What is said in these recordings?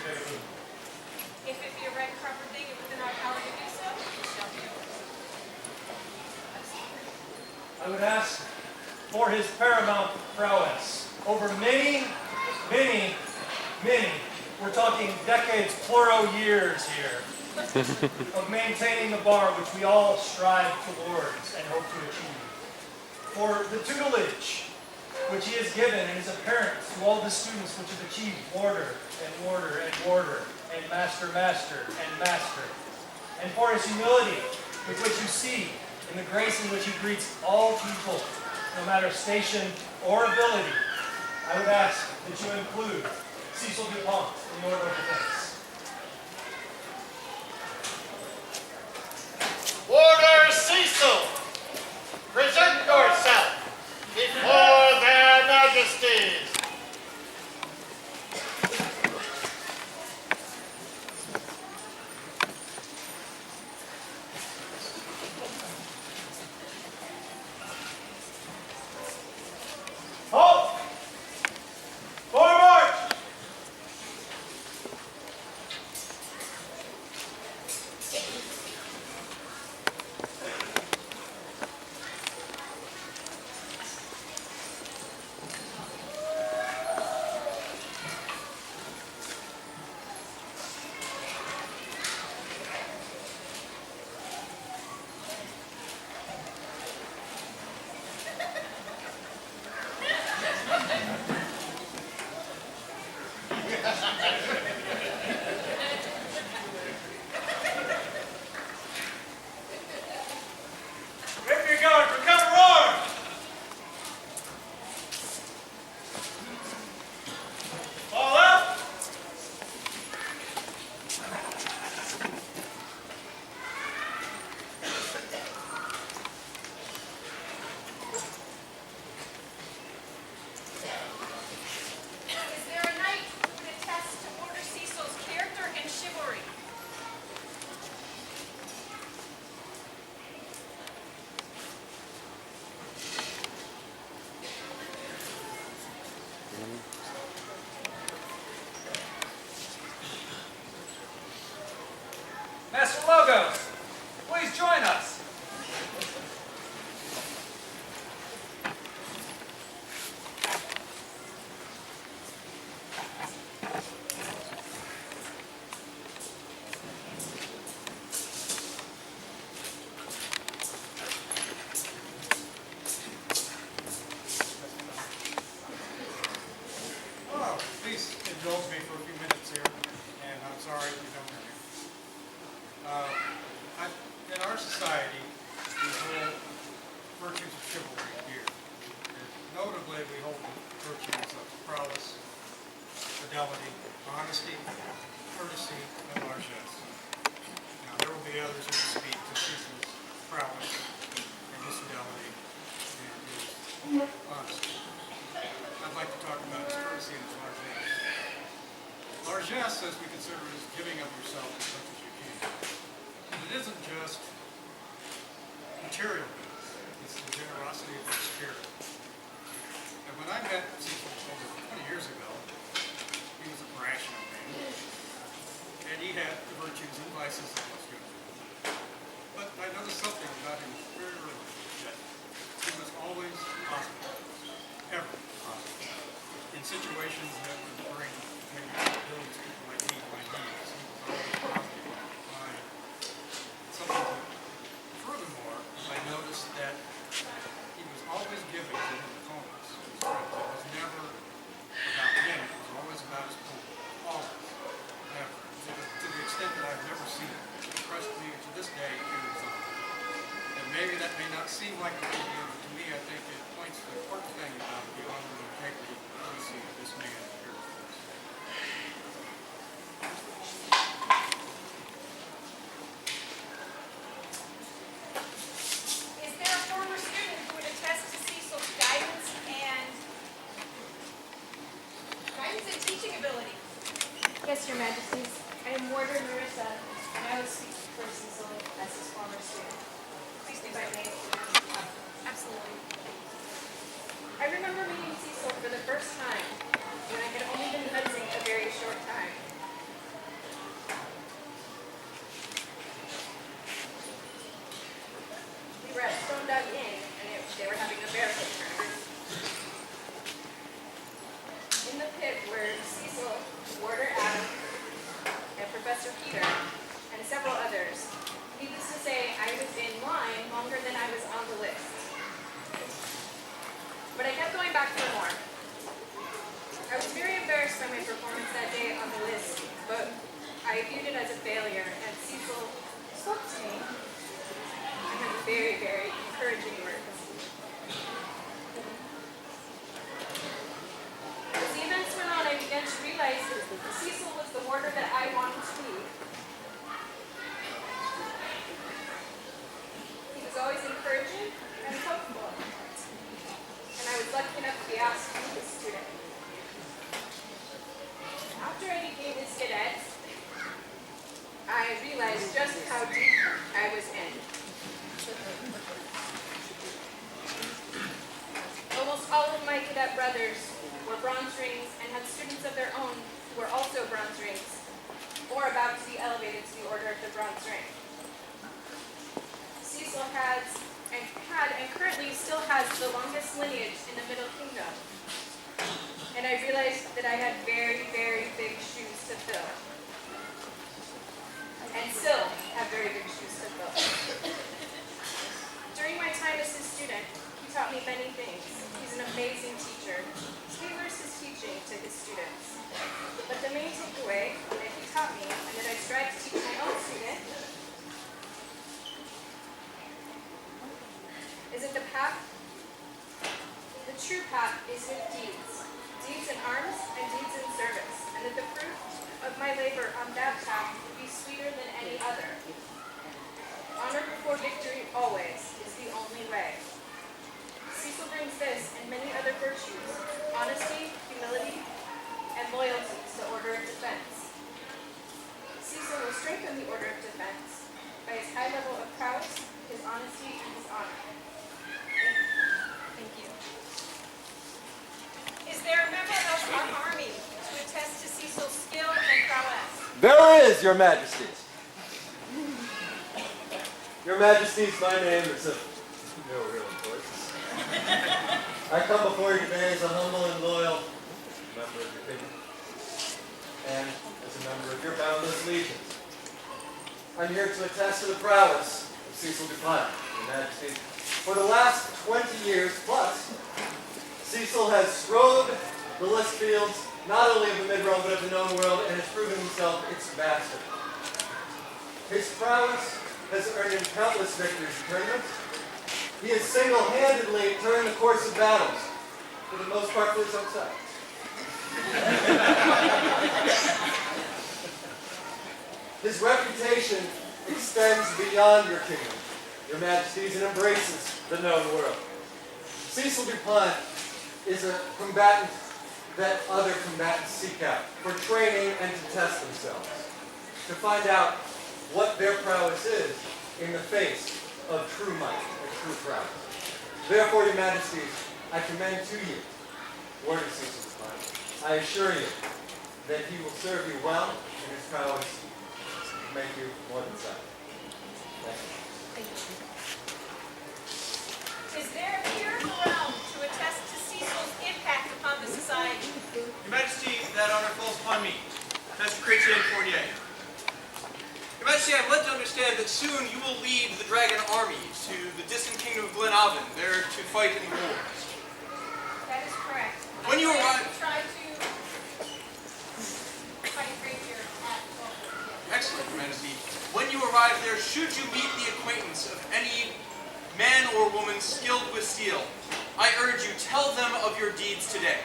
If it be a right and proper thing and within our power to do so, it shall be yours. I would ask for his paramount prowess over many, we're talking decades, plural years here, of maintaining the bar which we all strive towards and hope to achieve. For the tutelage which he has given and is apparent to all the students which have achieved order and master, and master. And for his humility with which you see in the grace in which he greets all people, no matter station or ability, I would ask that you include Cecil Pont in the order of defense. Order Cecil, present yourself before their majesties. Halt! Forward march! If you're going for cover, roar! Fall up! Is there a knight who would attest to Order Cecil's character and chivalry? Master Logos, please join us. Oh, please indulge me for a few minutes here, and I'm sorry if you don't hear me. In our society, we hold virtues of chivalry dear. And notably, we hold the virtues of prowess, fidelity, honesty, courtesy, and largesse. Now, there will be others who will speak to Cecil's prowess and his fidelity and his honesty. I'd like to talk about his courtesy and his largesse. Largesse, as we consider it, is giving of yourself as much as you can. And it isn't just material goods, it's the generosity of your spirit. And when I met Cecil over 20 years ago, he was a brash young man. And he had the virtues and vices that most good. But I noticed something about him very early, that he was always positive, ever positive. In situations that would bring maybe those people might need my needs, he was always positive in mind. Something that, furthermore, I noticed that he was always giving to his opponents, his friends. It was never about him, it was always about his opponent. Always. Never. To the extent that I've never seen it. It impressed me to this day in his own. And maybe that may not seem like a big deal, but to me I think it points to the important thing about the honor and integrity that we see of this man here before us. Is there a former student who would attest to Cecil's guidance and teaching ability? Yes, Your Majesties. I am Warder Marissa, and I will speak for Cecil as his former student. Please do If I so. may. Absolutely. I remember meeting Cecil for the first time when I had only been fencing a very short time. Professor Peter, and several others. Needless to say, I was in line longer than I was on the list. But I kept going back for more. I was very embarrassed by my performance that day on the list, but I viewed it as a failure, and Cecil spoke to me in her very, very encouraging words. As the events went on, I began to realize that Cecil was the warder that I wanted to be. He was always encouraging and hopeful, and I was lucky enough to be asked to be his student. After I became his cadet, I realized just how deep I was in. Almost all of my cadet brothers were bronze rings and had students of their own who were also bronze rings or about to be elevated to the Order of the Bronze Ring. Cecil had and currently still has the longest lineage in the Middle Kingdom. And I realized that I had very, very big shoes to fill. And still have very big shoes to fill. During my time as his student, he taught me many things. He's an amazing teacher. He tailors his teaching to his students. But the main takeaway that he taught me, and that I strive to teach my own student, is that the true path is with deeds. Deeds in arms and deeds in service, and that the fruit of my labor on that path will be sweeter than any other. Honor before victory always is the only way. Cecil brings this and many other virtues: honesty, humility, and loyalty to the Order of Defense. Cecil will strengthen the Order of Defense by his high level of prowess, his honesty, and his honor. Thank you. Is there a member of our army to attest to Cecil's skill and prowess? There is, Your Majesties. Your Majesties, my name is of no real importance. I come before you today as a humble and loyal member of your kingdom, and as a member of your boundless legions. I'm here to attest to the prowess of Cecil Dupont, Your Majesties. For the last 20 years plus, Cecil has strode the list fields not only of the mid-realm but of the known world, and has proven himself its master. His prowess has earned him countless victories in tournaments. He has single-handedly turned the course of battles, for the most part for his own side. His reputation extends beyond your kingdom, Your Majesties, and embraces the known world. Cecil Dupont is a combatant that other combatants seek out for training and to test themselves, to find out what their prowess is in the face of true might and true prowess. Therefore, Your Majesties, I commend to you Warder Cecil Dupont. I assure you that he will serve you well, and his prowess will make you more than so. Thank you. Is there a peer around to attest to Cecil's impact upon the society? Your Majesty, that honor falls upon me, Master Chrétien Fournier. Your Majesty, I'm led to understand that soon you will lead the dragon army to the distant kingdom of Glenavon, there to fight in wars. That is correct. When you I arrive- try to fight rapier at all. Excellent, Your Majesty. When you arrive there, should you meet the acquaintance of any man or woman skilled with steel, I urge you, tell them of your deeds today.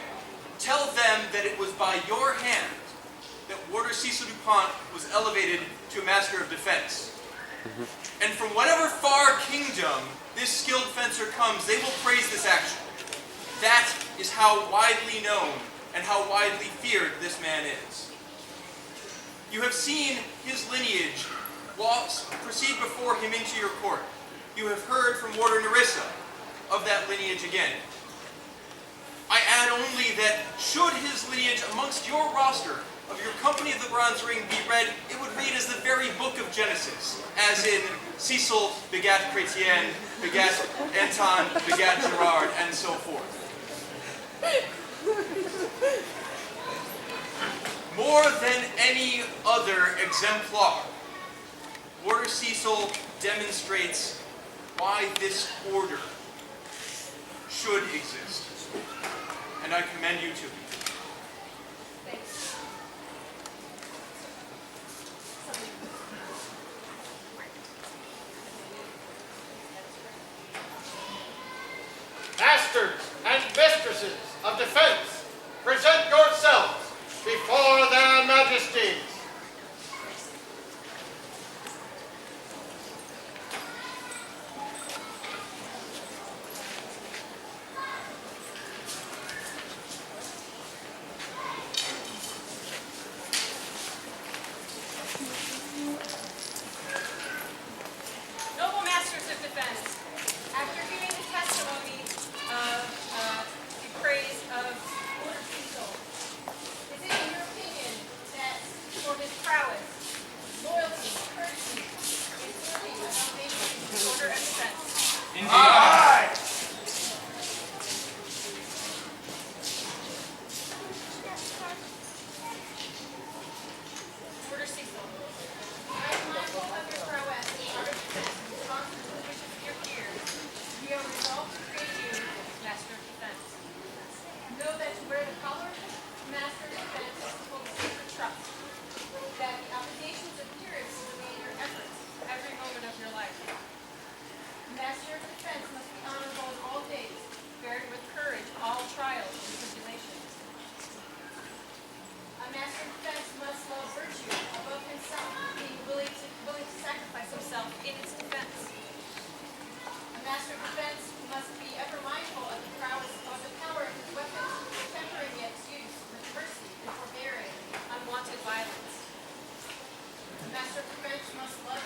Tell them that it was by your hand that Warder Cecil Dupont was elevated to a Master of Defense. And from whatever far kingdom this skilled fencer comes, they will praise this action. That is how widely known and how widely feared this man is. You have seen his lineage proceed before him into your court. You have heard from Warder Nerissa of that lineage again. I add only that should his lineage amongst your roster of your Company of the Bronze Ring be read, it would read as the very book of Genesis, as in Cecil begat Chrétien, begat Anton, begat Gerard, and so forth. more than any other exemplar, Warder Cecil demonstrates why this order should exist. And I commend you to it. Thanks. Masters and mistresses of defense, present yourselves before their majesties. Noble masters of defense, after hearing the testimony of the praise of Warder Cecil, is it in your opinion that for his prowess, loyalty, courtesy, is worthy of elevation to the order of defense? Indeed. Warder Cecil, I am mindful of your prowess in the art of defense in response to the wishes of your peers. We are resolved to create you master of defense. Know that to wear the collar of master of defense is to hold a sacred trust. That the obligations of peers remain your efforts every moment of your life. Master of defense must be honorable in all days, bearing with courage all trials and tribulations. A master of defense must love virtue above himself, being willing to sacrifice himself in its defense. A master of defense must be ever mindful of the prowess of the power of his weapons, tempering its use with mercy and forbearing unwanted violence. A master of defense must love